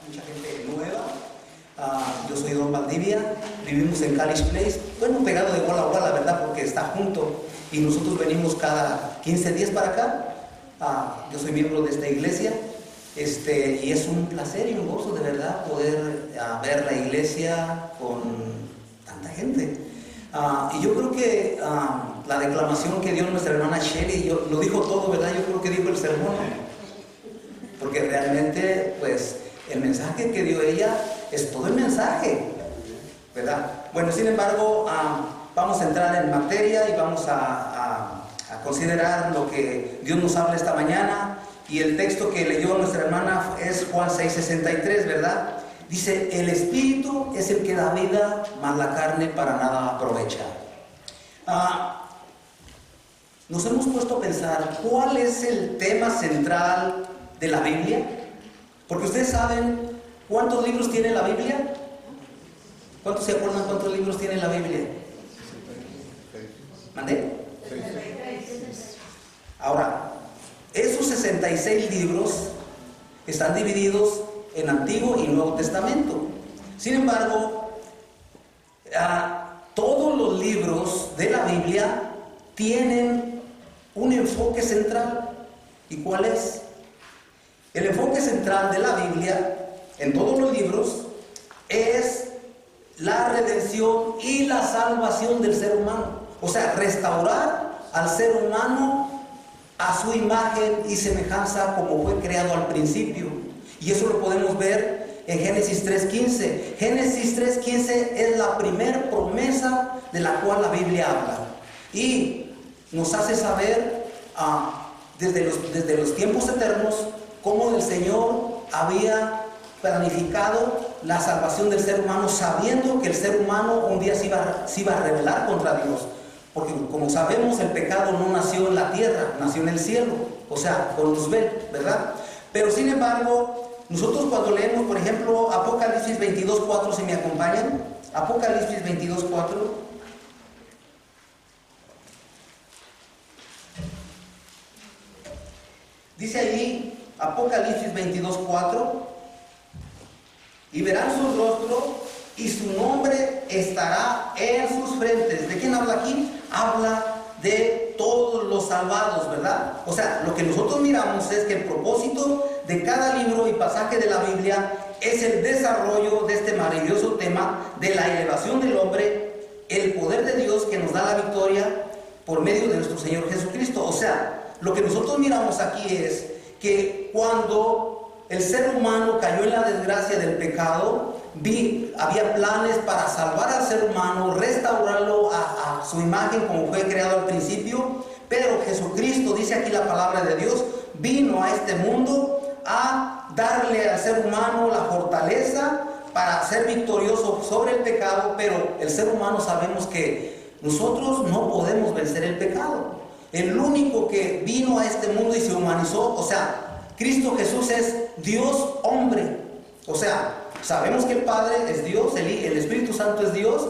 mucha gente nueva. Yo soy Don Valdivia, vivimos en College Place, bueno, pegado de wall a wall, la verdad, porque está junto, y nosotros venimos cada 15 días para acá. Yo soy miembro de esta iglesia, y es un placer y un gozo de verdad poder ver la iglesia con tanta gente. Y yo creo que la declamación que dio nuestra hermana Shelly, lo dijo todo, ¿verdad? Yo creo que dijo el sermón, porque realmente, pues, el mensaje que dio ella es todo el mensaje, ¿verdad? Bueno, sin embargo, vamos a entrar en materia y vamos a considerar lo que Dios nos habla esta mañana. Y el texto que leyó nuestra hermana es Juan 6:63, ¿verdad? Dice: el espíritu es el que da vida, mas la carne para nada aprovecha. Nos hemos puesto a pensar cuál es el tema central de la Biblia, porque ustedes saben cuántos libros tiene la Biblia. ¿Cuántos se acuerdan cuántos libros tiene la Biblia? ¿Mandé? Ahora, esos 66 libros están divididos en Antiguo y Nuevo Testamento. Sin embargo, todos los libros de la Biblia tienen un enfoque central. ¿Y cuál es? El enfoque central de la Biblia, en todos los libros, es la redención y la salvación del ser humano. O sea, restaurar al ser humano a su imagen y semejanza como fue creado al principio. Y eso lo podemos ver en Génesis 3:15. Génesis 3:15 es la primera promesa de la cual la Biblia habla. Y nos hace saber desde los tiempos eternos cómo el Señor había planificado la salvación del ser humano, sabiendo que el ser humano un día se iba a rebelar contra Dios. Porque como sabemos, el pecado no nació en la tierra, nació en el cielo, o sea, con Luzbel, ¿verdad? Pero sin embargo, nosotros cuando leemos, por ejemplo, Apocalipsis 22:4, si me acompañan, Apocalipsis 22:4. Dice allí, Apocalipsis 22:4, y verán su rostro y su nombre estará en sus frentes. ¿De quién habla aquí? Habla de todos los salvados, ¿verdad? O sea, lo que nosotros miramos es que el propósito de cada libro y pasaje de la Biblia es el desarrollo de este maravilloso tema de la elevación del hombre, el poder de Dios que nos da la victoria por medio de nuestro Señor Jesucristo. O sea, lo que nosotros miramos aquí es que cuando el ser humano cayó en la desgracia del pecado, había planes para salvar al ser humano, restaurarlo a su imagen como fue creado al principio. Pero Jesucristo, dice aquí la palabra de Dios, vino a este mundo a darle al ser humano la fortaleza para ser victorioso sobre el pecado. Pero el ser humano sabemos que nosotros no podemos vencer el pecado. El único que vino a este mundo y se humanizó, o sea, Cristo Jesús es Dios hombre. O sea, sabemos que el Padre es Dios, el Espíritu Santo es Dios,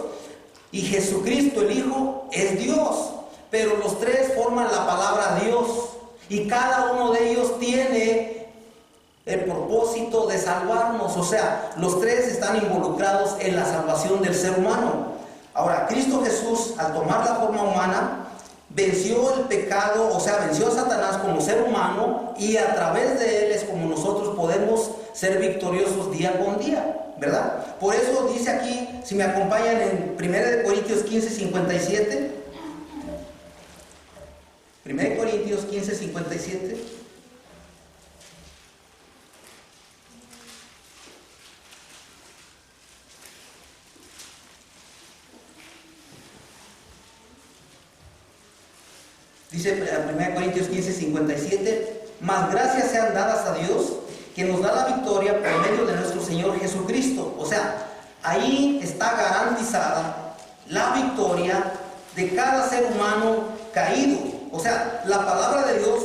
y Jesucristo el Hijo es Dios. Pero los tres forman la palabra Dios, y cada uno de ellos tiene el propósito de salvarnos. O sea, los tres están involucrados en la salvación del ser humano. Ahora, Cristo Jesús, al tomar la forma humana, venció el pecado, o sea, venció a Satanás como ser humano, y a través de él es como nosotros podemos ser victoriosos día con día, ¿verdad? Por eso dice aquí, si me acompañan en 1 Corintios 15:57, 1 Corintios 15:57. Dice 1 Corintios 15:57, mas gracias sean dadas a Dios, que nos da la victoria por medio de nuestro Señor Jesucristo. O sea, ahí está garantizada la victoria de cada ser humano caído. O sea, la palabra de Dios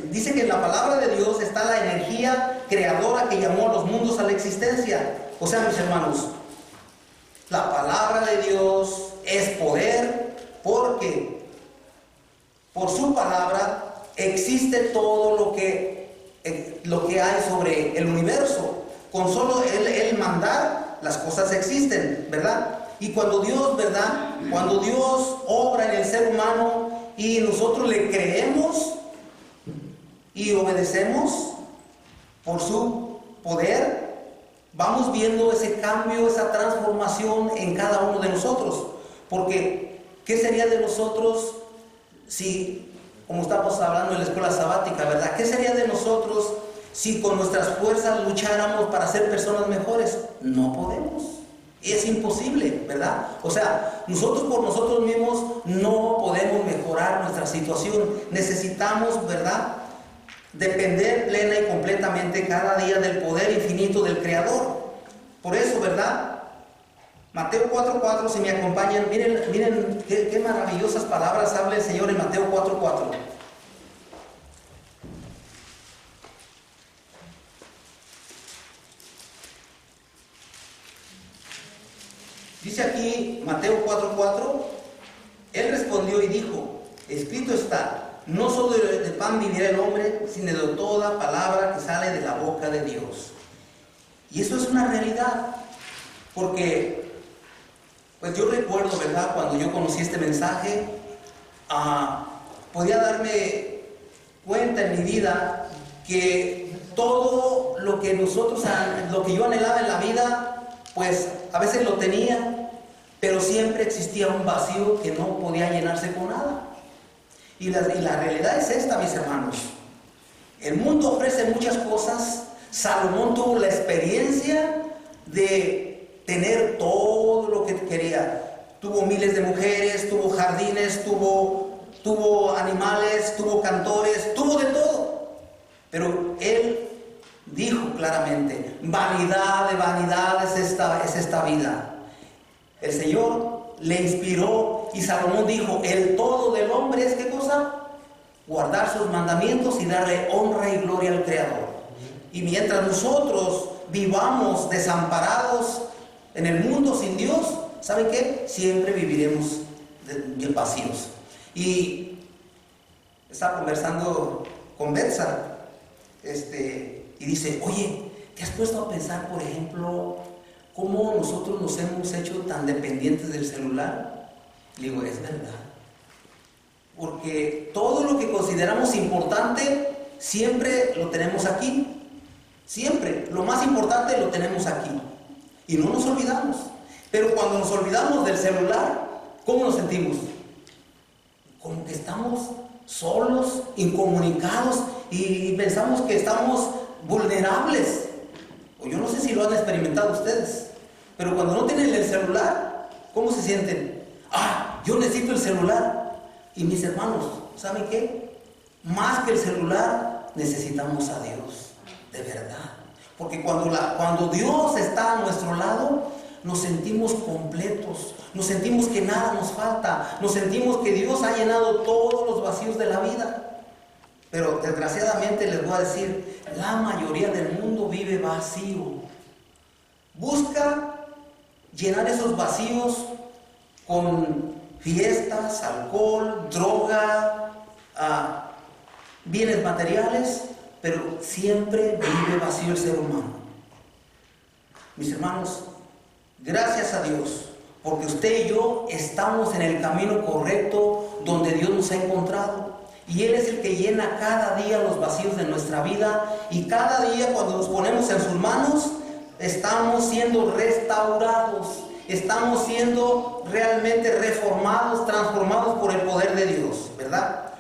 dice que en la palabra de Dios está la energía creadora que llamó a los mundos a la existencia. O sea, mis hermanos, la palabra de Dios es poder, porque por su palabra existe todo lo que lo que hay sobre el universo. Con solo Él mandar, las cosas existen, ¿verdad? Y cuando Dios, ¿verdad? Cuando Dios obra en el ser humano y nosotros le creemos y obedecemos por su poder, vamos viendo ese cambio, esa transformación en cada uno de nosotros. Porque, ¿qué sería de nosotros si, como estamos hablando en la escuela sabática, ¿verdad? ¿Qué sería de nosotros si con nuestras fuerzas lucháramos para ser personas mejores? No podemos. Es imposible, ¿verdad? O sea, nosotros por nosotros mismos no podemos mejorar nuestra situación. Necesitamos, ¿verdad?, depender plena y completamente cada día del poder infinito del Creador. Por eso, ¿verdad? Mateo 4:4, si me acompañan, miren qué maravillosas palabras habla el Señor en Mateo 4:4. Dice aquí Mateo 4:4, Él respondió y dijo, escrito está, no solo de pan vivirá el hombre, sino de toda palabra que sale de la boca de Dios. Y eso es una realidad, porque pues yo recuerdo, ¿verdad?, cuando yo conocí este mensaje, podía darme cuenta en mi vida que todo lo que lo que yo anhelaba en la vida, pues a veces lo tenía, pero siempre existía un vacío que no podía llenarse con nada. Y la realidad es esta, mis hermanos. El mundo ofrece muchas cosas. Salomón tuvo la experiencia de tener todo lo que quería. Tuvo miles de mujeres, tuvo jardines, tuvo animales, tuvo cantores, tuvo de todo. Pero él dijo claramente, vanidad de vanidades es esta vida. El Señor le inspiró y Salomón dijo, el todo del hombre es ¿qué cosa? Guardar sus mandamientos y darle honra y gloria al Creador. Y mientras nosotros vivamos desamparados en el mundo sin Dios, ¿saben qué? Siempre viviremos bien vacíos. Y estaba conversando con Bersa, y dice, oye, ¿te has puesto a pensar, por ejemplo, cómo nosotros nos hemos hecho tan dependientes del celular? Le digo, es verdad. Porque todo lo que consideramos importante, siempre lo tenemos aquí. Siempre. Lo más importante lo tenemos aquí. Y no nos olvidamos. Pero cuando nos olvidamos del celular, ¿cómo nos sentimos? Como que estamos solos, incomunicados y pensamos que estamos vulnerables. O yo no sé si lo han experimentado ustedes, pero cuando no tienen el celular, ¿cómo se sienten? Yo necesito el celular. Y mis hermanos, ¿saben qué? Más que el celular, necesitamos a Dios, de verdad. Porque cuando Dios está a nuestro lado, nos sentimos completos, nos sentimos que nada nos falta, nos sentimos que Dios ha llenado todos los vacíos de la vida. Pero desgraciadamente les voy a decir, la mayoría del mundo vive vacío. Busca llenar esos vacíos con fiestas, alcohol, droga, bienes materiales, pero siempre vive vacío el ser humano. Mis hermanos, gracias a Dios, porque usted y yo estamos en el camino correcto donde Dios nos ha encontrado. Y Él es el que llena cada día los vacíos de nuestra vida. Y cada día cuando nos ponemos en sus manos, estamos siendo restaurados. Estamos siendo realmente reformados, transformados por el poder de Dios, ¿verdad?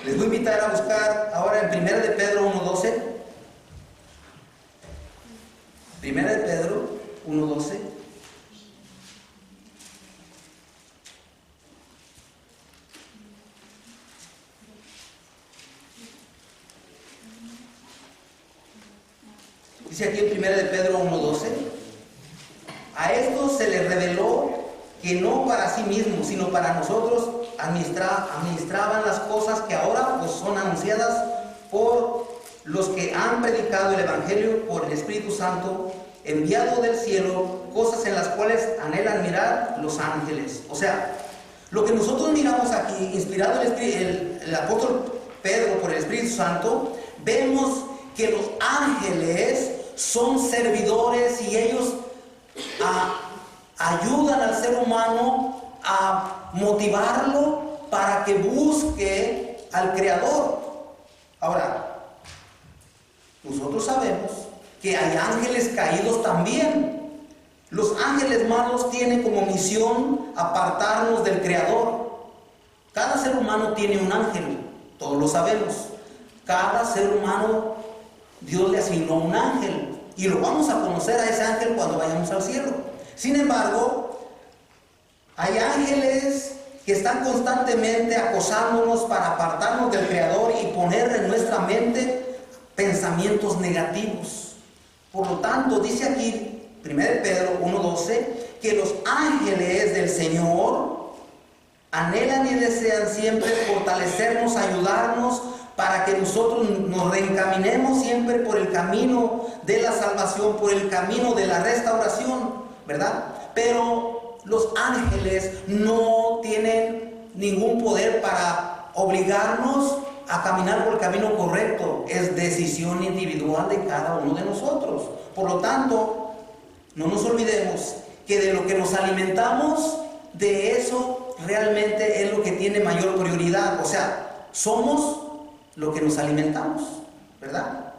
Les voy a invitar a buscar ahora en 1 de Pedro 1:12. 1 de Pedro 1:12. Dice aquí en 1 de Pedro 1:12, a estos se les reveló que no para sí mismos, sino para nosotros administraban las cosas que ahora pues son anunciadas por los que han predicado el Evangelio por el Espíritu Santo, enviado del cielo, cosas en las cuales anhelan mirar los ángeles. O sea, lo que nosotros miramos aquí, inspirado el apóstol Pedro por el Espíritu Santo, vemos que los ángeles son servidores y ellos ayudan al ser humano a motivarlo para que busque al Creador. Ahora, nosotros sabemos que hay ángeles caídos también. Los ángeles malos tienen como misión apartarnos del Creador. Cada ser humano tiene un ángel, todos lo sabemos. Cada ser humano, Dios le asignó un ángel y lo vamos a conocer a ese ángel cuando vayamos al cielo. Sin embargo, hay ángeles que están constantemente acosándonos para apartarnos del Creador y poner en nuestra mente pensamientos negativos. Por lo tanto, dice aquí 1 Pedro 1:12 que los ángeles del Señor anhelan y desean siempre fortalecernos, ayudarnos para que nosotros nos reencaminemos siempre por el camino de la salvación, por el camino de la restauración, ¿verdad? Pero los ángeles no tienen ningún poder para obligarnos a caminar por el camino correcto. Es decisión individual de cada uno de nosotros. Por lo tanto, no nos olvidemos que de lo que nos alimentamos, de eso realmente es lo que tiene mayor prioridad. O sea, somos lo que nos alimentamos, ¿verdad?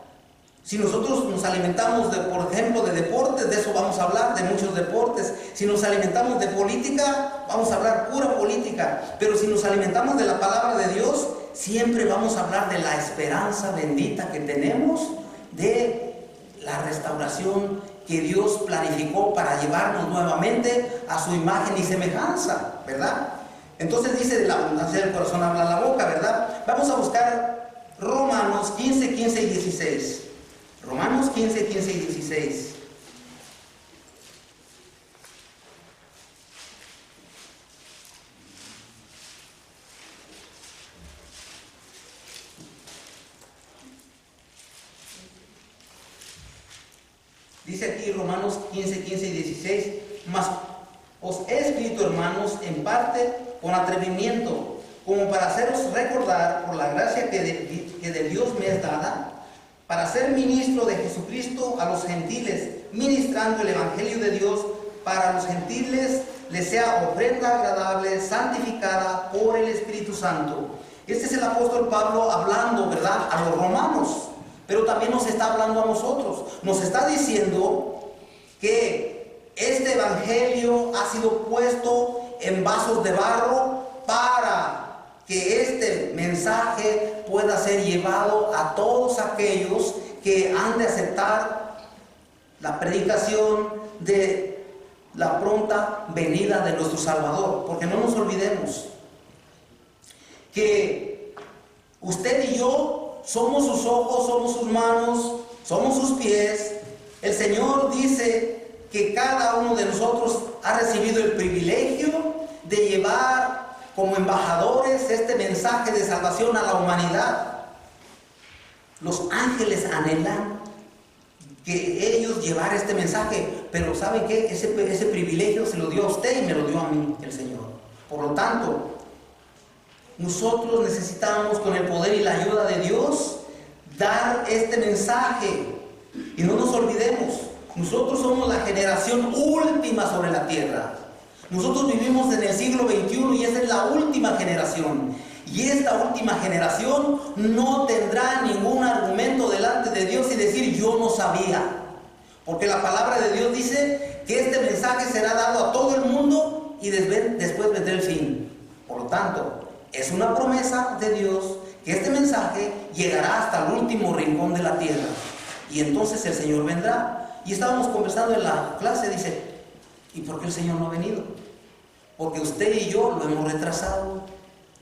Si nosotros nos alimentamos por ejemplo, de deportes, de eso vamos a hablar, de muchos deportes. Si nos alimentamos de política, vamos a hablar pura política. Pero si nos alimentamos de la palabra de Dios, siempre vamos a hablar de la esperanza bendita que tenemos, de la restauración que Dios planificó para llevarnos nuevamente a su imagen y semejanza, ¿verdad? Entonces dice, de la abundancia del corazón habla la boca, ¿verdad? Vamos a buscar Romanos 15, 15 y 16. Romanos 15, 15 y 16. Dice aquí Romanos 15, 15 y 16. Mas os he escrito, hermanos, en parte con atrevimiento, como para haceros recordar por la gracia que de Dios me es dada, para ser ministro de Jesucristo a los gentiles, ministrando el Evangelio de Dios para los gentiles, les sea ofrenda agradable, santificada por el Espíritu Santo. Este es el apóstol Pablo hablando, ¿verdad?, a los romanos, pero también nos está hablando a nosotros. Nos está diciendo que este Evangelio ha sido puesto en vasos de barro para que este mensaje pueda ser llevado a todos aquellos que han de aceptar la predicación de la pronta venida de nuestro Salvador. Porque no nos olvidemos que usted y yo somos sus ojos, somos sus manos, somos sus pies. El Señor dice que cada uno de nosotros ha recibido el privilegio de llevar como embajadores este mensaje de salvación a la humanidad. Los ángeles anhelan que ellos llevar este mensaje, pero ¿saben qué? Ese privilegio se lo dio a usted y me lo dio a mí el Señor. Por lo tanto, nosotros necesitamos, con el poder y la ayuda de Dios, dar este mensaje. Y no nos olvidemos, nosotros somos la generación última sobre la tierra. Nosotros vivimos en el siglo XXI y esa es la última generación. Y esta última generación no tendrá ningún argumento delante de Dios y decir yo no sabía. Porque la palabra de Dios dice que este mensaje será dado a todo el mundo y después vendrá el fin. Por lo tanto, es una promesa de Dios que este mensaje llegará hasta el último rincón de la tierra. Y entonces el Señor vendrá. Y estábamos conversando en la clase, dice, ¿y por qué el Señor no ha venido? Porque usted y yo lo hemos retrasado,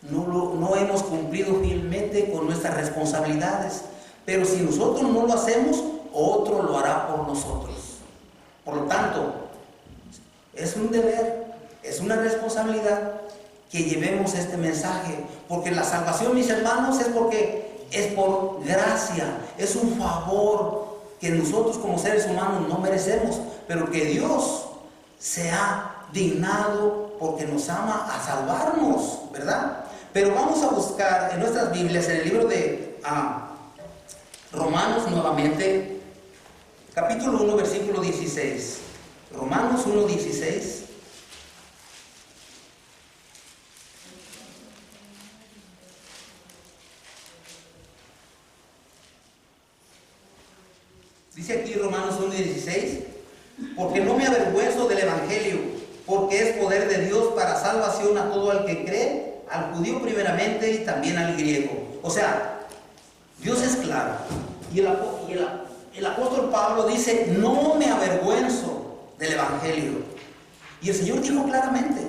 no hemos cumplido fielmente con nuestras responsabilidades. Pero si nosotros no lo hacemos, otro lo hará por nosotros. Por lo tanto, es un deber, es una responsabilidad que llevemos este mensaje. Porque la salvación, mis hermanos, es por gracia, es un favor que nosotros como seres humanos no merecemos, pero que Dios se ha dignado porque nos ama a salvarnos, ¿verdad? Pero vamos a buscar en nuestras Biblias, en el libro de Romanos nuevamente, capítulo 1, versículo 16. Romanos 1, 16. Dice aquí Romanos 1, 16, porque no me avergüenzo del Evangelio, porque es poder de Dios para salvación a todo el que cree, al judío primeramente y también al griego. O sea, Dios es claro. Y el apóstol Pablo dice, no me avergüenzo del Evangelio. Y el Señor dijo claramente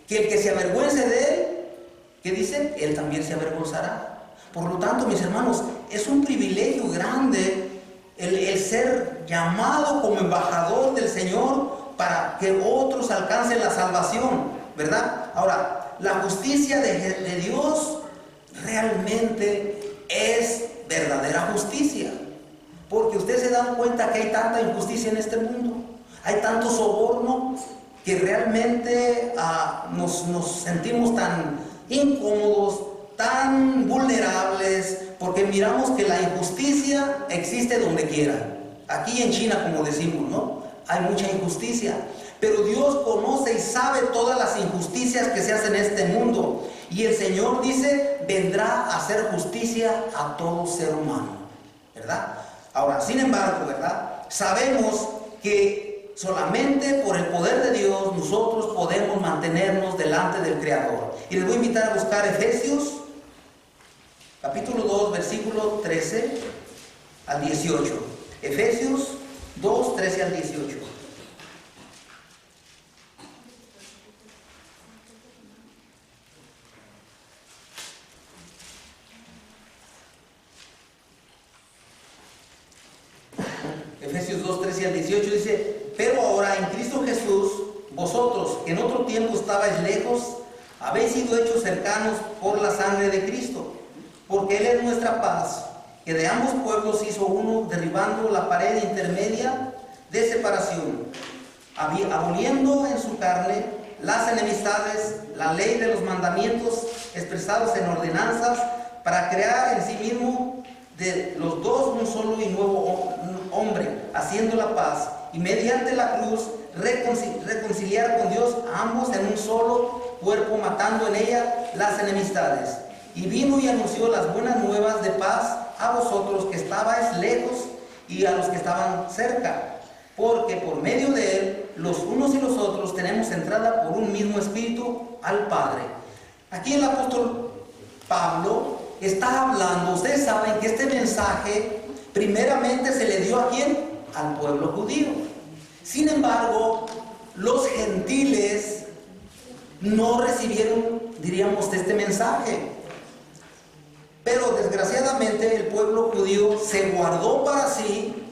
que el que se avergüence de él, ¿qué dice? Él también se avergonzará. Por lo tanto, mis hermanos, es un privilegio grande el ser llamado como embajador del Señor para que otros alcancen la salvación, ¿verdad? Ahora, la justicia de Dios realmente es verdadera justicia, porque ustedes se dan cuenta que hay tanta injusticia en este mundo, hay tanto soborno que realmente nos sentimos tan incómodos, tan vulnerables, porque miramos que la injusticia existe donde quiera. Aquí en China, como decimos, ¿no? Hay mucha injusticia, pero Dios conoce y sabe todas las injusticias que se hacen en este mundo, y el Señor dice, vendrá a hacer justicia a todo ser humano, ¿verdad? Ahora, sin embargo, ¿verdad? Sabemos que solamente por el poder de Dios nosotros podemos mantenernos delante del Creador. Y les voy a invitar a buscar Efesios capítulo 2, versículo 13 al 18. Efesios 2, 13 al 18. Efesios 2, 13 al 18 dice, pero ahora en Cristo Jesús, vosotros que en otro tiempo estabais lejos, habéis sido hechos cercanos por la sangre de Cristo, porque Él es nuestra paz, que de ambos pueblos hizo uno, derribando la pared intermedia de separación, aboliendo en su carne las enemistades, la ley de los mandamientos expresados en ordenanzas, para crear en sí mismo de los dos un solo y nuevo hombre, haciendo la paz, y mediante la cruz reconciliar con Dios a ambos en un solo cuerpo, matando en ella las enemistades. Y vino y anunció las buenas nuevas de paz a vosotros que estabais lejos y a los que estaban cerca, porque por medio de él los unos y los otros tenemos entrada por un mismo espíritu al Padre. Aquí el apóstol Pablo está hablando, ustedes saben que este mensaje primeramente se le dio ¿a quién? Al pueblo judío. Sin embargo, los gentiles no recibieron, diríamos, este mensaje. Pero desgraciadamente el pueblo judío se guardó para sí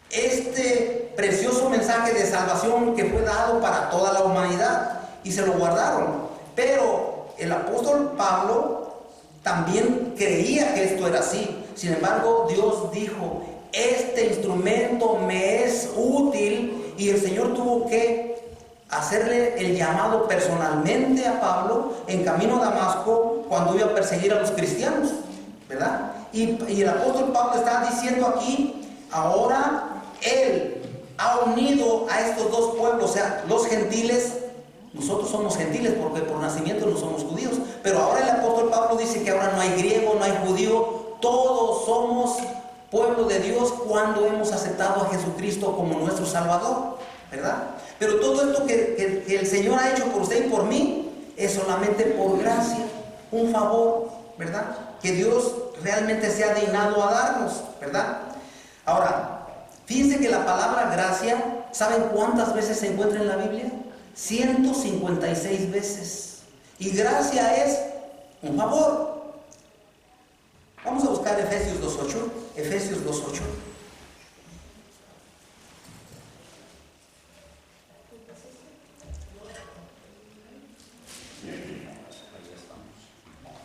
este precioso mensaje de salvación que fue dado para toda la humanidad, y se lo guardaron. Pero el apóstol Pablo también creía que esto era así. Sin embargo, Dios dijo, este instrumento me es útil, y el Señor tuvo que hacerle el llamado personalmente a Pablo en camino a Damasco cuando iba a perseguir a los cristianos, ¿verdad? Y el apóstol Pablo está diciendo aquí, ahora él ha unido a estos dos pueblos, o sea, los gentiles. Nosotros somos gentiles porque por nacimiento no somos judíos, pero ahora el apóstol Pablo dice que ahora no hay griego, no hay judío, todos somos pueblo de Dios cuando hemos aceptado a Jesucristo como nuestro Salvador, ¿verdad? Pero todo esto que el Señor ha hecho por usted y por mí es solamente por gracia, un favor, ¿verdad? Que Dios realmente se ha dignado a darnos, ¿verdad? Ahora, fíjense que la palabra gracia, ¿saben cuántas veces se encuentra en la Biblia? 156 veces. Y gracia es un favor. Vamos a buscar Efesios 2.8. Efesios 2.8.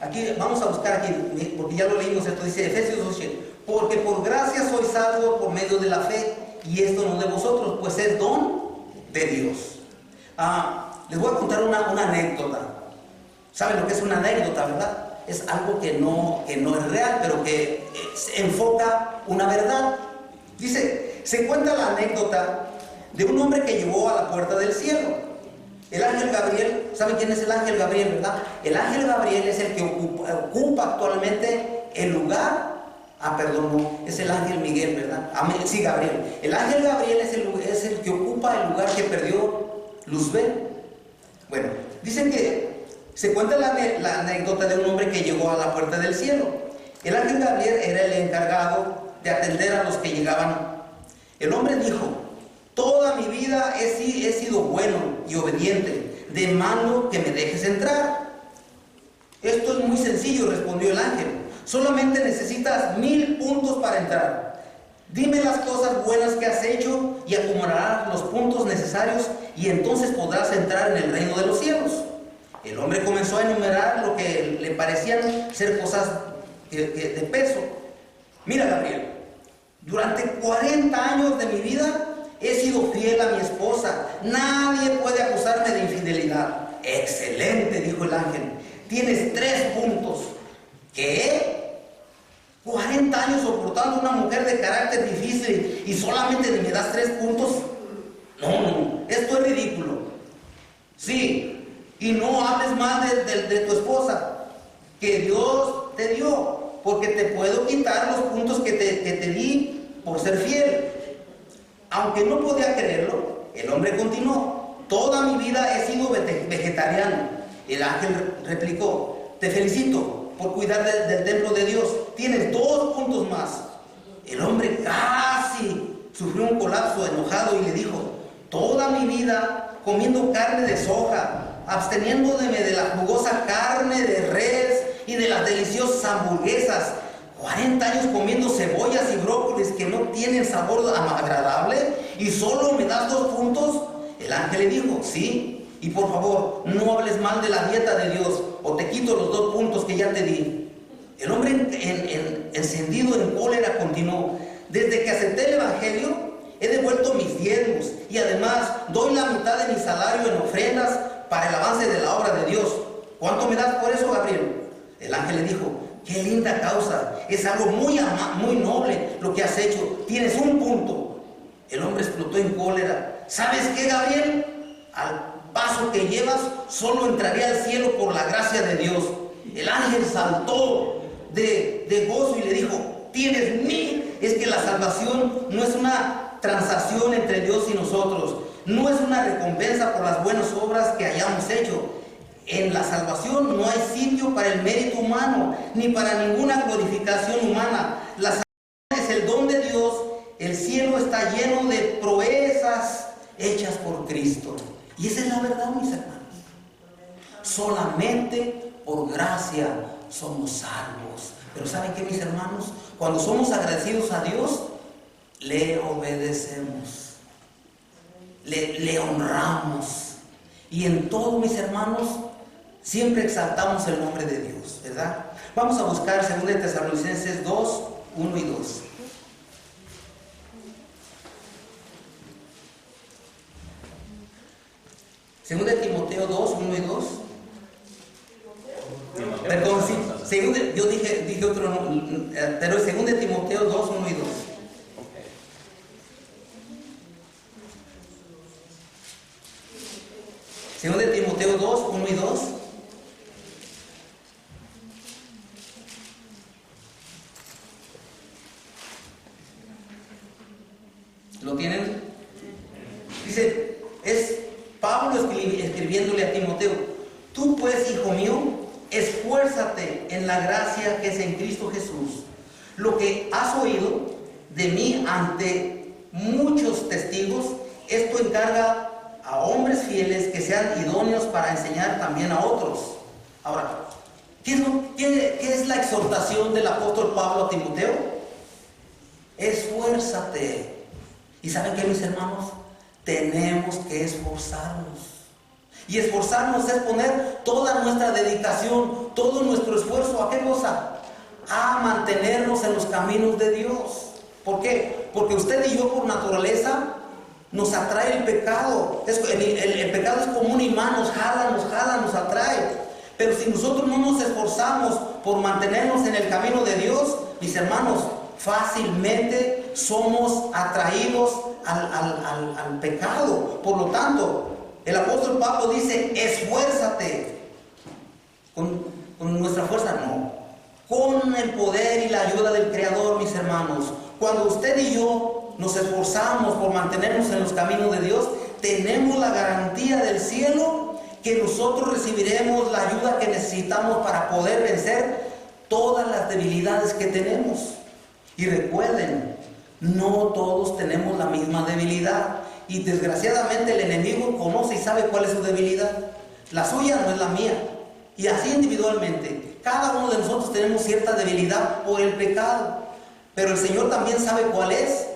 Aquí, vamos a buscar aquí, porque ya lo leímos, esto dice Efesios 2.8. Porque por gracia sois salvos por medio de la fe, y esto no de vosotros, pues es don de Dios. Les voy a contar una anécdota. ¿Saben lo que es una anécdota, verdad? Es algo que no es real, pero que se enfoca una verdad. Dice, se cuenta la anécdota de un hombre que llegó a la puerta del cielo. El ángel Gabriel, ¿saben quién es el ángel Gabriel, verdad? El ángel Gabriel es el que ocupa actualmente el lugar. Perdón, no, es el ángel Miguel, ¿verdad? Sí, Gabriel. El ángel Gabriel es el que ocupa el lugar que perdió Luzbel. Bueno, dicen que se cuenta la anécdota de un hombre que llegó a la puerta del cielo. El ángel Gabriel era el encargado de atender a los que llegaban. El hombre dijo: toda mi vida he sido bueno y obediente, demando que me dejes entrar. Esto es muy sencillo, respondió el ángel. Solamente necesitas 1000 puntos para entrar. Dime las cosas buenas que has hecho y acumularás los puntos necesarios, y entonces podrás entrar en el reino de los cielos. El hombre comenzó a enumerar lo que le parecían ser cosas de peso. Mira, Gabriel, durante 40 años de mi vida he sido fiel a mi esposa. Nadie puede acusarme de infidelidad. Excelente, dijo el ángel. Tienes 3 puntos. ¿Qué? 40 años soportando a una mujer de carácter difícil y solamente me das 3 puntos. No, esto es ridículo. Sí, y no hables más de tu esposa, que Dios te dio, porque te puedo quitar los puntos que te di por ser fiel. Aunque no podía creerlo, el hombre continuó: toda mi vida he sido vegetariano. El ángel replicó: te felicito por cuidar del templo de Dios. Tienes 2 puntos más. El hombre casi sufrió un colapso enojado y le dijo: toda mi vida comiendo carne de soja, absteniéndome de la jugosa carne de res y de las deliciosas hamburguesas. 40 años comiendo cebollas y brócolis que no tienen sabor agradable, y solo me das 2 puntos. El ángel le dijo: sí, y por favor, no hables mal de la dieta de Dios, o te quito los 2 puntos que ya te di. El hombre encendido en cólera continuó: desde que acepté el evangelio, he devuelto mis diezmos, y además doy la mitad de mi salario en ofrendas para el avance de la obra de Dios. ¿Cuánto me das por eso, Gabriel? El ángel le dijo: qué linda causa, es algo muy noble lo que has hecho, tienes 1 punto. El hombre explotó en cólera: ¿sabes qué, Gabriel? Al paso que llevas, solo entraré al cielo por la gracia de Dios. El ángel saltó de gozo y le dijo: tienes 1000. Es que la salvación no es una transacción entre Dios y nosotros, no es una recompensa por las buenas obras que hayamos hecho. En la salvación no hay sitio para el mérito humano, ni para ninguna glorificación humana. La salvación es el don de Dios. El cielo está lleno de proezas hechas por Cristo. Y esa es la verdad, mis hermanos. Solamente por gracia somos salvos. Pero ¿saben qué, mis hermanos? Cuando somos agradecidos a Dios, le obedecemos, le honramos. Y en todo, mis hermanos, siempre exaltamos el nombre de Dios, ¿verdad? Vamos a buscar 2 Tesalonicenses 2, 1 y 2. Segunda de Timoteo 2, 1 y 2. Perdón, sí, yo dije otro, pero es 2 de Timoteo 2, 1 y 2. Segunda de Timoteo 2, 1 y 2. ¿Lo tienen? Dice, es Pablo escribiéndole a Timoteo: tú pues, hijo mío, esfuérzate en la gracia que es en Cristo Jesús. Lo que has oído de mí ante muchos testigos, esto encarga a hombres fieles que sean idóneos para enseñar también a otros. Ahora, ¿qué es la exhortación del apóstol Pablo a Timoteo? Esfuérzate. ¿Y saben qué, mis hermanos? Tenemos que esforzarnos. Y esforzarnos es poner toda nuestra dedicación, todo nuestro esfuerzo, ¿a qué cosa? A mantenernos en los caminos de Dios. ¿Por qué? Porque usted y yo, por naturaleza, nos atrae el pecado. El pecado es como un imán, nos jala, nos atrae. Pero si nosotros no nos esforzamos por mantenernos en el camino de Dios, mis hermanos, fácilmente somos atraídos al pecado. Por lo tanto, el apóstol Pablo dice, esfuérzate. Con nuestra fuerza no, con el poder y la ayuda del Creador, mis hermanos. Cuando usted y yo nos esforzamos por mantenernos en los caminos de Dios, tenemos la garantía del cielo que nosotros recibiremos la ayuda que necesitamos para poder vencer todas las debilidades que tenemos. Y recuerden, no todos tenemos la misma debilidad, y desgraciadamente el enemigo conoce y sabe cuál es su debilidad. La suya no es la mía, y así individualmente cada uno de nosotros tenemos cierta debilidad por el pecado, pero el Señor también sabe cuál es.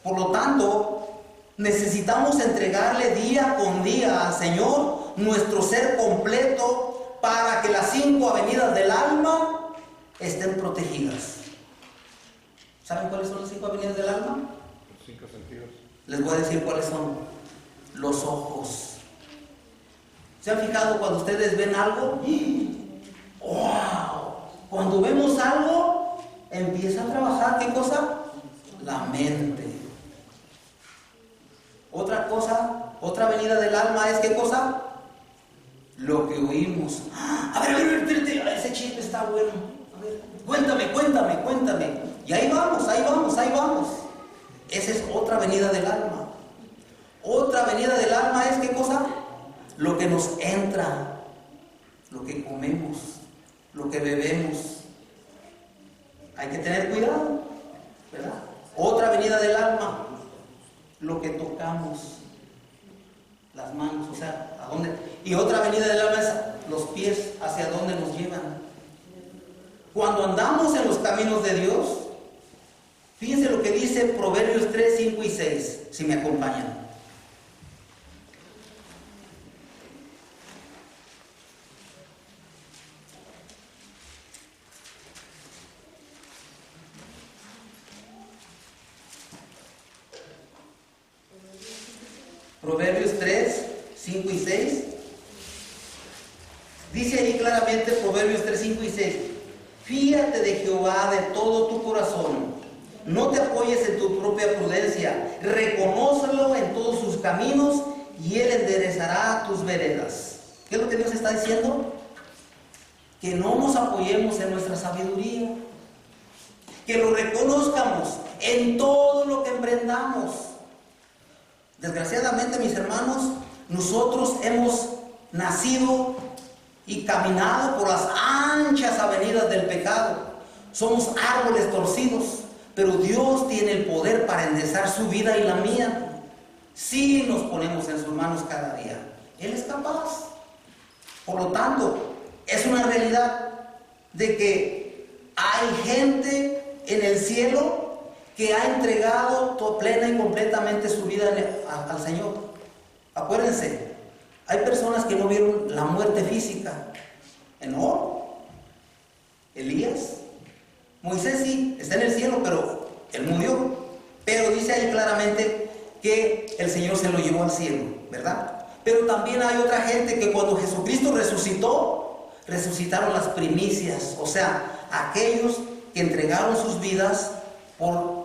Por lo tanto, necesitamos entregarle día con día al Señor nuestro ser completo para que las 5 avenidas del alma estén protegidas. ¿Saben cuáles son las 5 avenidas del alma? Los 5 sentidos. Les voy a decir cuáles son. Los ojos. ¿Se han fijado cuando ustedes ven algo? ¡Wow! Cuando vemos algo, empieza a trabajar, ¿qué cosa? La mente. Otra cosa, otra avenida del alma es, ¿qué cosa? Lo que oímos. A ver, espérate, ese chiste está bueno. A ver, cuéntame. Y ahí vamos. Esa es otra avenida del alma. Otra avenida del alma es, ¿qué cosa? Lo que nos entra, lo que comemos, lo que bebemos. Hay que tener cuidado, ¿verdad? Otra avenida del alma, lo que tocamos, las manos, o sea, ¿a dónde? Y otra avenida del alma es los pies, hacia dónde nos llevan. Cuando andamos en los caminos de Dios, fíjense lo que dice Proverbios 3, 5 y 6, si me acompañan. Proverbios 3, 5 y 6. Dice ahí claramente Proverbios 3, 5 y 6. Fíate de Jehová de todo tu corazón. No te apoyes en tu propia prudencia. Reconócelo en todos sus caminos y Él enderezará tus veredas. ¿Qué es lo que Dios está diciendo? Que no nos apoyemos en nuestra sabiduría. Que lo reconozcamos en todo lo que emprendamos. Desgraciadamente, mis hermanos, nosotros hemos nacido y caminado por las anchas avenidas del pecado. Somos árboles torcidos, pero Dios tiene el poder para enderezar su vida y la mía. Si nos ponemos en sus manos cada día, Él es capaz. Por lo tanto, es una realidad de que hay gente en el cielo que ha entregado plena y completamente su vida al Señor. Acuérdense, hay personas que no vieron la muerte física. Enoc, Elías, Moisés sí, está en el cielo, pero él murió. Pero dice ahí claramente que el Señor se lo llevó al cielo, ¿verdad? Pero también hay otra gente que cuando Jesucristo resucitó, resucitaron las primicias, o sea, aquellos que entregaron sus vidas por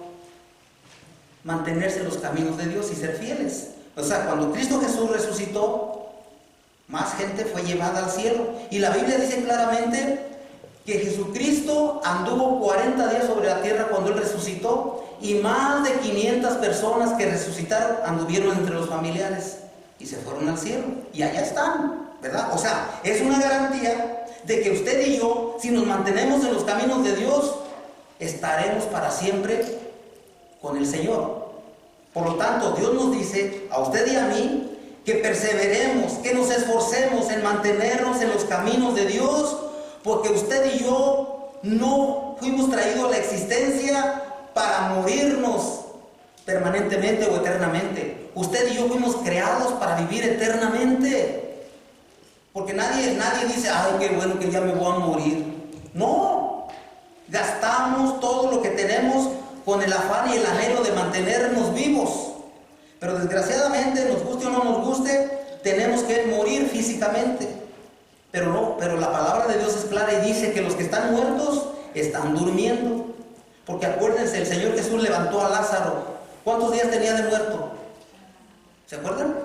mantenerse en los caminos de Dios y ser fieles. O sea, cuando Cristo Jesús resucitó, más gente fue llevada al cielo. Y la Biblia dice claramente que Jesucristo anduvo 40 días sobre la tierra cuando Él resucitó, y más de 500 personas que resucitaron anduvieron entre los familiares y se fueron al cielo. Y allá están, ¿verdad? O sea, es una garantía de que usted y yo, si nos mantenemos en los caminos de Dios, estaremos para siempre con el Señor. Por lo tanto, Dios nos dice a usted y a mí que perseveremos, que nos esforcemos en mantenernos en los caminos de Dios, porque usted y yo no fuimos traídos a la existencia para morirnos permanentemente o eternamente. Usted y yo fuimos creados para vivir eternamente. Porque nadie dice, ay, qué bueno que ya me voy a morir. No, gastamos todo lo que tenemos con el afán y el anhelo de mantenernos vivos. Pero desgraciadamente, nos guste o no nos guste, tenemos que morir físicamente. Pero la palabra de Dios es clara y dice que los que están muertos están durmiendo. Porque acuérdense, el Señor Jesús levantó a Lázaro. ¿Cuántos días tenía de muerto? ¿Se acuerdan?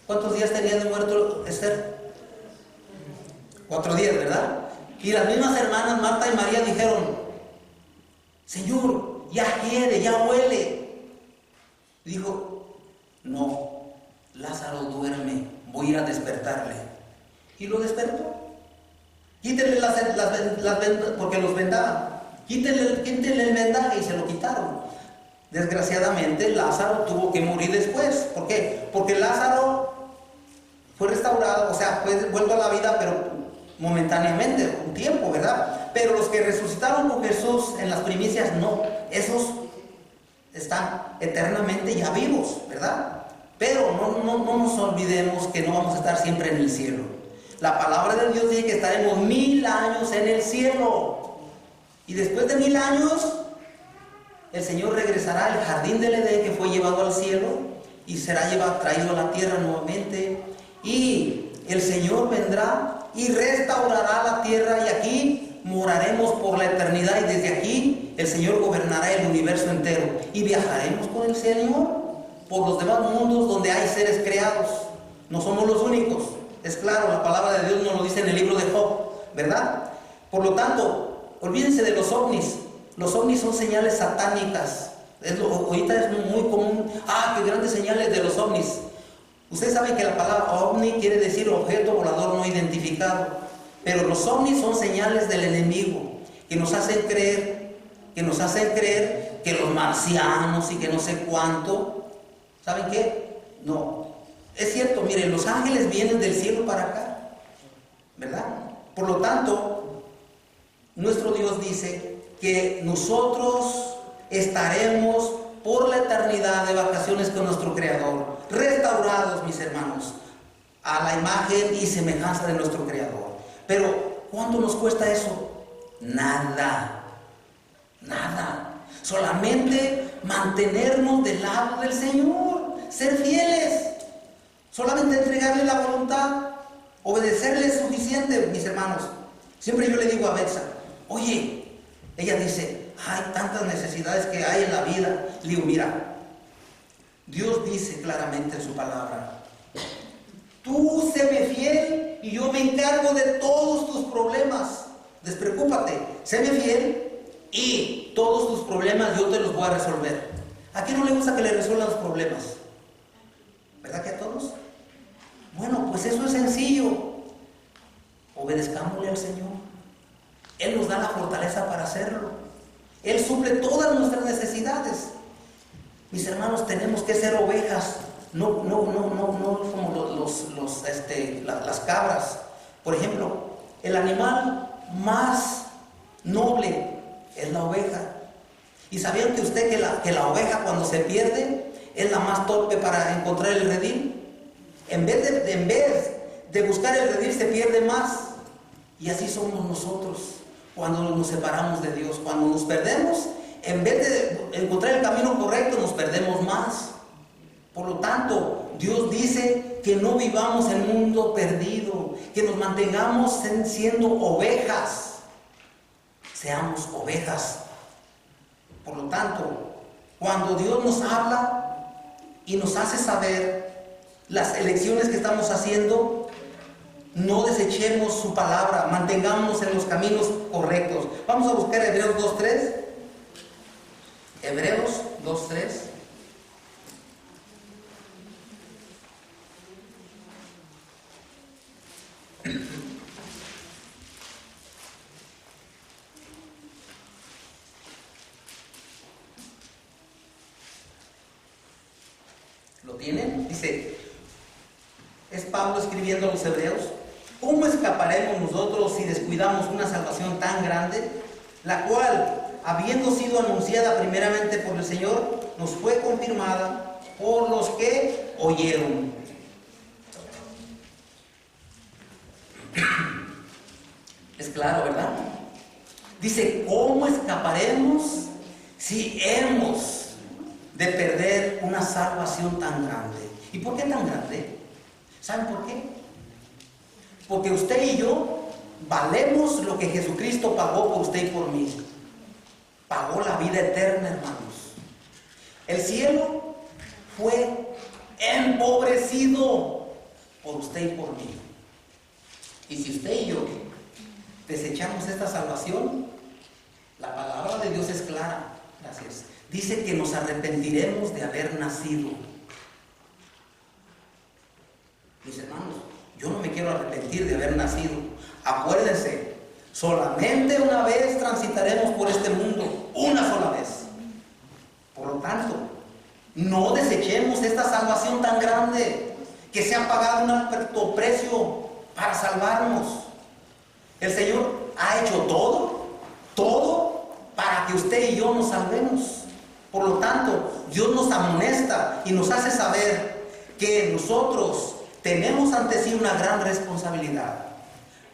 ¿Cuántos días tenía de muerto Esther? 4 días, ¿verdad? Y las mismas hermanas Marta y María dijeron: Señor, ya quiere, ya huele. Dijo: no, Lázaro duerme, voy a ir a despertarle. Y lo despertó. Quítenle las vendas, porque los vendaban. Quítenle el vendaje, y se lo quitaron. Desgraciadamente Lázaro tuvo que morir después. ¿Por qué? Porque Lázaro fue restaurado, o sea, fue vuelto a la vida, pero momentáneamente, un tiempo, ¿verdad? Pero los que resucitaron con Jesús en las primicias, no. Esos están eternamente ya vivos, ¿verdad? Pero no nos olvidemos que no vamos a estar siempre en el cielo. La palabra de Dios dice que estaremos 1000 años en el cielo. Y después de 1000 años, el Señor regresará al jardín del Edén, que fue llevado al cielo, y será traído a la tierra nuevamente. Y el Señor vendrá y restaurará la tierra, y aquí moraremos por la eternidad, y desde aquí el Señor gobernará el universo entero. Y viajaremos con el Señor por los demás mundos donde hay seres creados. No somos los únicos. Es claro, la palabra de Dios nos lo dice en el libro de Job, ¿verdad? Por lo tanto, olvídense de los ovnis. Los ovnis son señales satánicas. Ahorita es muy común. ¡Qué grandes señales de los ovnis! Ustedes saben que la palabra ovni quiere decir objeto volador no identificado. Pero los ovnis son señales del enemigo que nos hacen creer que los marcianos y que no sé cuánto. ¿Saben qué? No. Es cierto, miren, los ángeles vienen del cielo para acá, ¿verdad? Por lo tanto, nuestro Dios dice que nosotros estaremos por la eternidad de vacaciones con nuestro Creador, restaurados, mis hermanos, a la imagen y semejanza de nuestro Creador. Pero, ¿cuánto nos cuesta eso? Nada, nada. Solamente mantenernos del lado del Señor, ser fieles, solamente entregarle la voluntad, obedecerle es suficiente, mis hermanos. Siempre yo le digo a Betsa: oye, ella dice: hay tantas necesidades que hay en la vida. Le digo: mira, Dios dice claramente en su palabra: tú séme fiel y yo me encargo de todos tus problemas. Despreocúpate, séme fiel y todos tus problemas yo te los voy a resolver. ¿A quién no le gusta que le resuelvan los problemas? ¿Verdad que a todos? Bueno, pues eso es sencillo. Obedezcámosle al Señor. Él nos da la fortaleza para hacerlo. Él suple todas nuestras necesidades. Mis hermanos, tenemos que ser ovejas, no como las cabras. Por ejemplo, el animal más noble es la oveja. ¿Y sabían que usted que la oveja, cuando se pierde, es la más torpe para encontrar el redil? En vez de buscar el redil, se pierde más. Y así somos nosotros cuando nos separamos de Dios. Cuando nos perdemos, en vez de encontrar el camino correcto, nos perdemos más. Por lo tanto, Dios dice que no vivamos en un mundo perdido, que nos mantengamos siendo ovejas. Seamos ovejas. Por lo tanto, cuando Dios nos habla y nos hace saber las elecciones que estamos haciendo, no desechemos su palabra, mantengámonos en los caminos correctos. Vamos a buscar Hebreos 2.3. Hebreos 2.3. ¿Lo tienen? Dice, es Pablo escribiendo a los hebreos: ¿cómo escaparemos nosotros si descuidamos una salvación tan grande, la cual, habiendo sido anunciada primeramente por el Señor, nos fue confirmada por los que oyeron? Es claro, ¿verdad? Dice, ¿cómo escaparemos si hemos de perder una salvación tan grande? ¿Y por qué tan grande? ¿Saben por qué? Porque usted y yo valemos lo que Jesucristo pagó por usted y por mí. pagó la vida eterna, hermanos. El cielo fue empobrecido por usted y por mí. Y si usted y yo desechamos esta salvación, la palabra de Dios es clara. Gracias. Dice que nos arrepentiremos de haber nacido. Mis hermanos, yo no me quiero arrepentir de haber nacido. Acuérdense, solamente una vez transitaremos por este mundo, una sola vez. Por lo tanto, no desechemos esta salvación tan grande, que se ha pagado un alto precio para salvarnos. El Señor ha hecho todo para que usted y yo nos salvemos. Por lo tanto, Dios nos amonesta y nos hace saber que nosotros tenemos ante sí una gran responsabilidad.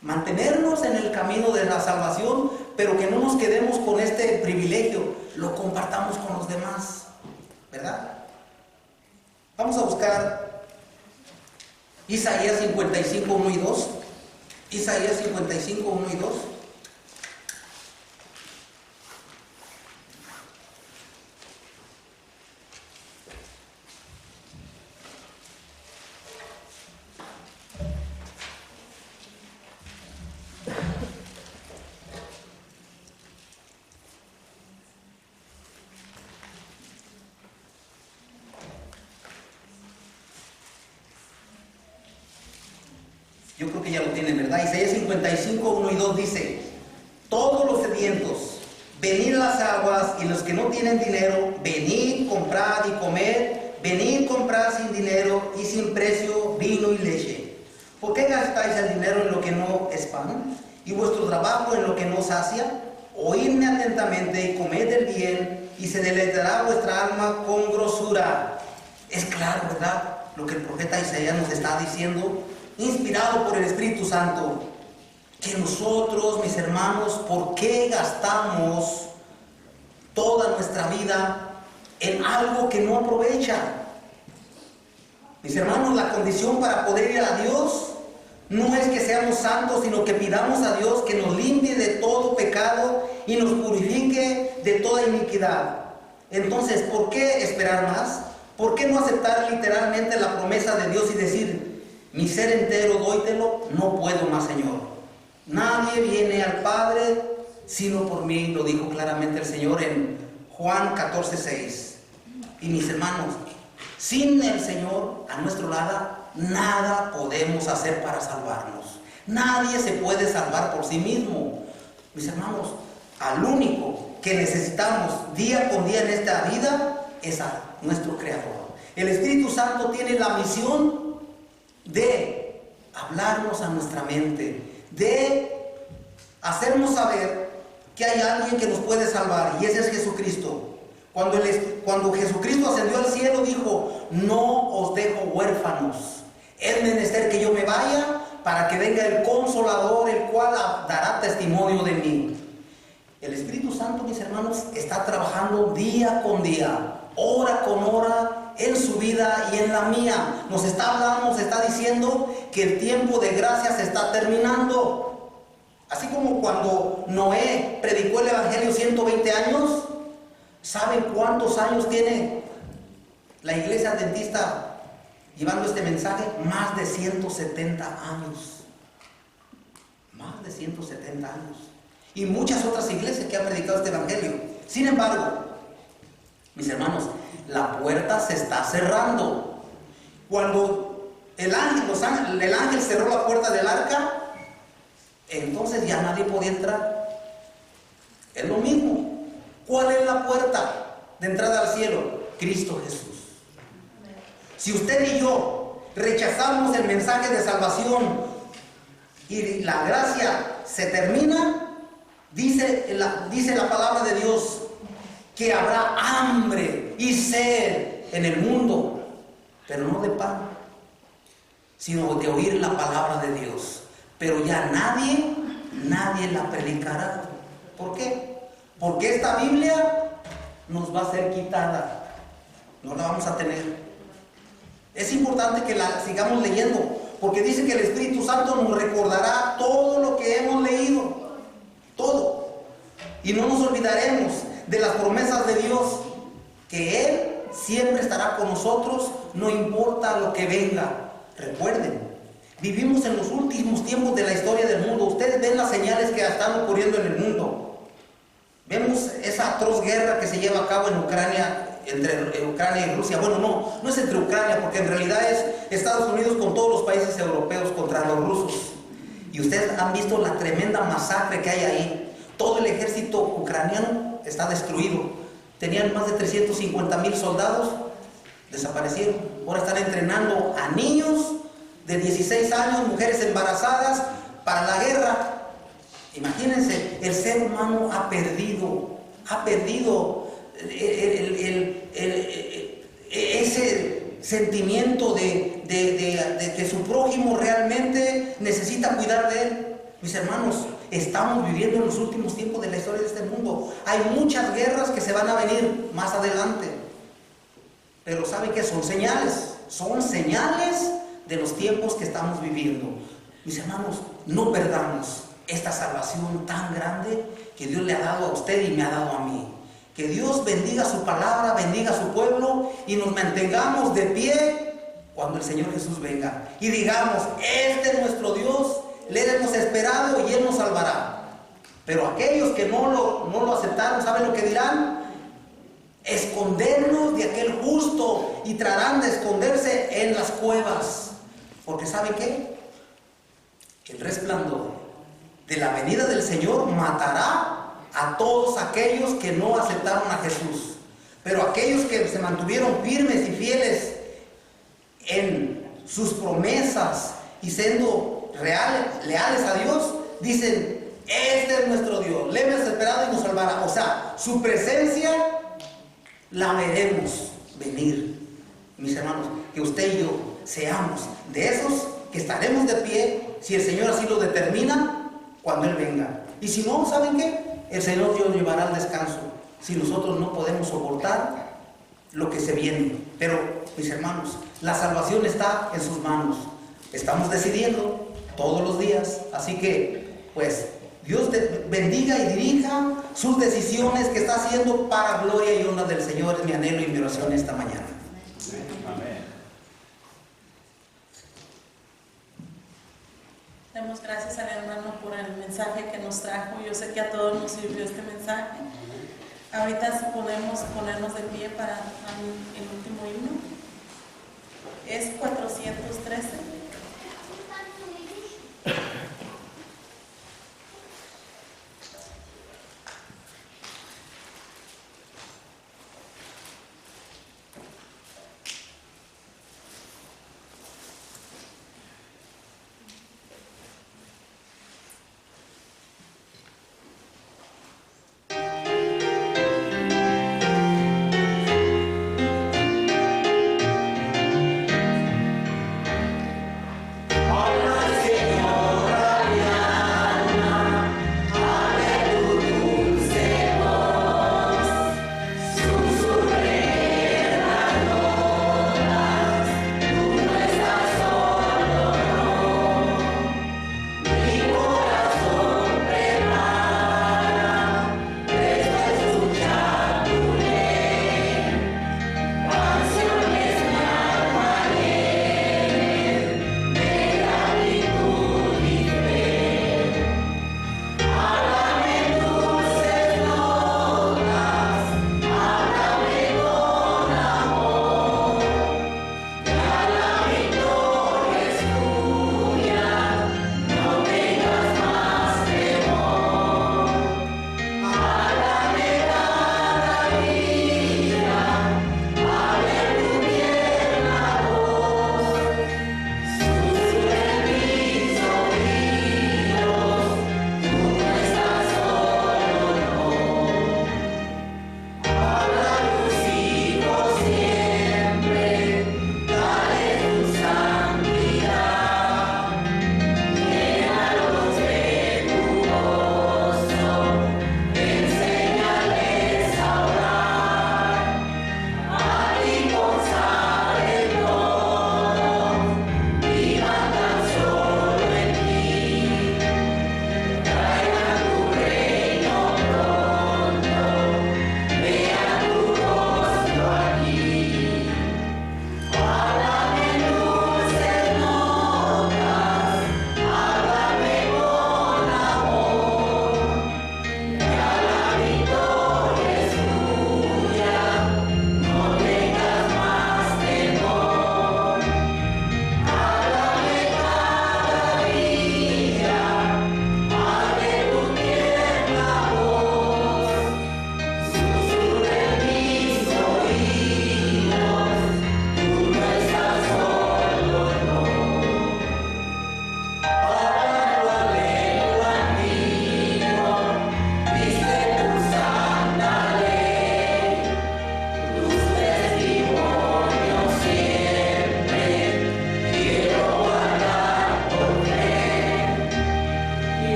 Mantenernos en el camino de la salvación, pero que no nos quedemos con este privilegio, lo compartamos con los demás, ¿verdad? Vamos a buscar Isaías 55, 1 y 2. Isaías 55, 1 y 2. Yo creo que ya lo tienen, ¿verdad? Isaías 55, 1 y 2 dice: todos los sedientos, venid a las aguas, y los que no tienen dinero, venid, comprad y comed, venid, comprad sin dinero y sin precio vino y leche. ¿Por qué gastáis el dinero en lo que no es pan, y vuestro trabajo en lo que no sacia? Oídme atentamente y comed el bien, y se deleitará vuestra alma con grosura. Es claro, ¿verdad?, lo que el profeta Isaías nos está diciendo, inspirado por el Espíritu Santo, que nosotros, mis hermanos, ¿por qué gastamos toda nuestra vida en algo que no aprovecha? Mis hermanos, la condición para poder ir a Dios no es que seamos santos, sino que pidamos a Dios que nos limpie de todo pecado y nos purifique de toda iniquidad. Entonces, ¿por qué esperar más? ¿Por qué no aceptar literalmente la promesa de Dios y decir: mi ser entero dóytelo, no puedo más, Señor? Nadie viene al Padre sino por mí, lo dijo claramente el Señor en Juan 14:6. Y mis hermanos, sin el Señor a nuestro lado, nada podemos hacer para salvarnos. Nadie se puede salvar por sí mismo. Mis hermanos, al único que necesitamos día con día en esta vida es a nuestro Creador. El Espíritu Santo tiene la misión de hablarnos a nuestra mente, de hacernos saber que hay alguien que nos puede salvar, y ese es Jesucristo. Cuando Jesucristo ascendió al cielo, dijo: no os dejo huérfanos, es menester que yo me vaya para que venga el Consolador, el cual dará testimonio de mí. El Espíritu Santo, mis hermanos, está trabajando día con día, hora con hora, en su vida y en la mía. Nos está hablando, nos está diciendo que el tiempo de gracia se está terminando. Así como cuando Noé predicó el Evangelio 120 años, ¿saben cuántos años tiene la iglesia adventista llevando este mensaje? Más de 170 años. Más de 170 años. Y muchas otras iglesias que han predicado este Evangelio. Sin embargo, mis hermanos, la puerta se está cerrando. Cuando el ángel cerró la puerta del arca, entonces ya nadie podía entrar. Es lo mismo. ¿Cuál es la puerta de entrada al cielo? Cristo Jesús. Si usted y yo rechazamos el mensaje de salvación y la gracia se termina, dice la palabra de Dios que habrá hambre y sed en el mundo, pero no de pan, sino de oír la palabra de Dios. Pero ya nadie la predicará. ¿Por qué? Porque esta Biblia nos va a ser quitada. No la vamos a tener. Es importante que la sigamos leyendo, porque dice que el Espíritu Santo nos recordará todo lo que hemos leído. Todo. Y no nos olvidaremos de las promesas de Dios, que Él siempre estará con nosotros, no importa lo que venga. Recuerden, vivimos en los últimos tiempos de la historia del mundo. Ustedes ven las señales que están ocurriendo en el mundo. Vemos esa atroz guerra que se lleva a cabo en Ucrania, entre Ucrania y Rusia. Bueno, no es entre Ucrania, porque en realidad es Estados Unidos con todos los países europeos contra los rusos. Y ustedes han visto la tremenda masacre que hay ahí. Todo el ejército ucraniano está destruido. Tenían más de 350,000 soldados, desaparecieron. Ahora están entrenando a niños de 16 años, mujeres embarazadas, para la guerra. Imagínense, el ser humano ha perdido ese sentimiento de que su prójimo realmente necesita cuidar de él. Mis hermanos, estamos viviendo en los últimos tiempos de la historia de este mundo. Hay muchas guerras que se van a venir más adelante. Pero ¿saben qué? Son señales de los tiempos que estamos viviendo. Mis hermanos, no perdamos esta salvación tan grande que Dios le ha dado a usted y me ha dado a mí. Que Dios bendiga su palabra, bendiga su pueblo y nos mantengamos de pie cuando el Señor Jesús venga. Y digamos, este es nuestro Dios, le hemos esperado y Él nos salvará. Pero aquellos que no lo aceptaron, ¿saben lo que dirán? Escondernos de aquel justo, y tratarán de esconderse en las cuevas. Porque ¿saben qué? El resplandor de la venida del Señor matará a todos aquellos que no aceptaron a Jesús. Pero aquellos que se mantuvieron firmes y fieles en sus promesas y siendo leales a Dios, dicen, este es nuestro Dios, le hemos esperado y nos salvará. O sea, su presencia la veremos venir. Mis hermanos, que usted y yo seamos de esos que estaremos de pie, si el Señor así lo determina, cuando Él venga. Y si no, ¿saben qué? El Señor Dios llevará al descanso, si nosotros no podemos soportar lo que se viene. Pero, mis hermanos, la salvación está en sus manos. Estamos decidiendo todos los días. Así que, pues, Dios bendiga y dirija sus decisiones que está haciendo para gloria y honra del Señor. Es mi anhelo y mi oración esta mañana. Amén. Damos gracias al hermano por el mensaje que nos trajo. Yo sé que a todos nos sirvió este mensaje. Ahorita podemos ponernos de pie para el último himno. Es 413.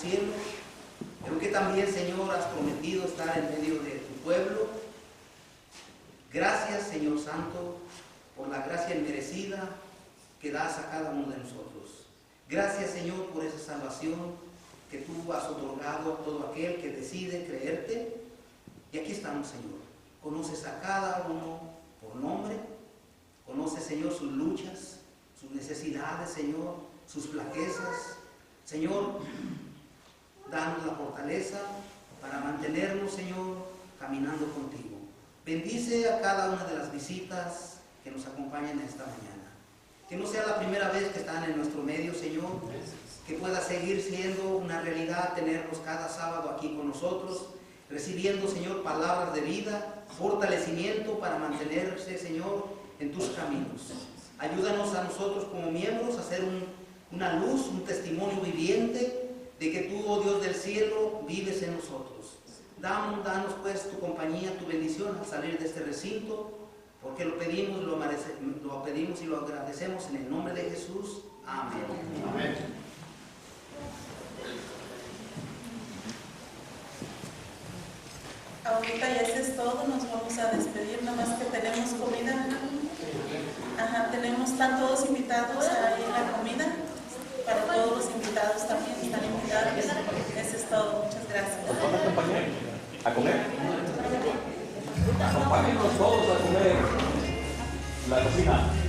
cielo, pero que también, Señor, has prometido estar en medio de tu pueblo. Gracias, Señor Santo, por la gracia inmerecida que das a cada uno de nosotros. Gracias, Señor, por esa salvación que tú has otorgado a todo aquel que decide creerte. Y aquí estamos, Señor. Conoces a cada uno por nombre. Conoces, Señor, sus luchas, sus necesidades, Señor, sus flaquezas. Señor, danos la fortaleza para mantenernos, Señor, caminando contigo. Bendice a cada una de las visitas que nos acompañan esta mañana. Que no sea la primera vez que están en nuestro medio, Señor. Que pueda seguir siendo una realidad tenerlos cada sábado aquí con nosotros, recibiendo, Señor, palabras de vida, fortalecimiento para mantenerse, Señor, en tus caminos. Ayúdanos a nosotros como miembros a ser una luz, un testimonio viviente de que tú, oh Dios del cielo, vives en nosotros. Danos pues tu compañía, tu bendición al salir de este recinto, porque lo pedimos y lo agradecemos en el nombre de Jesús. Amén. Amén. Ahorita ya eso es todo, nos vamos a despedir, nada más que tenemos comida. Ajá, están todos invitados ahí en la comida, para todos los invitados también están invitados. Eso es todo, muchas gracias. ¿Nos van a acompañar a comer? Acompáñenos todos a comer la cocina.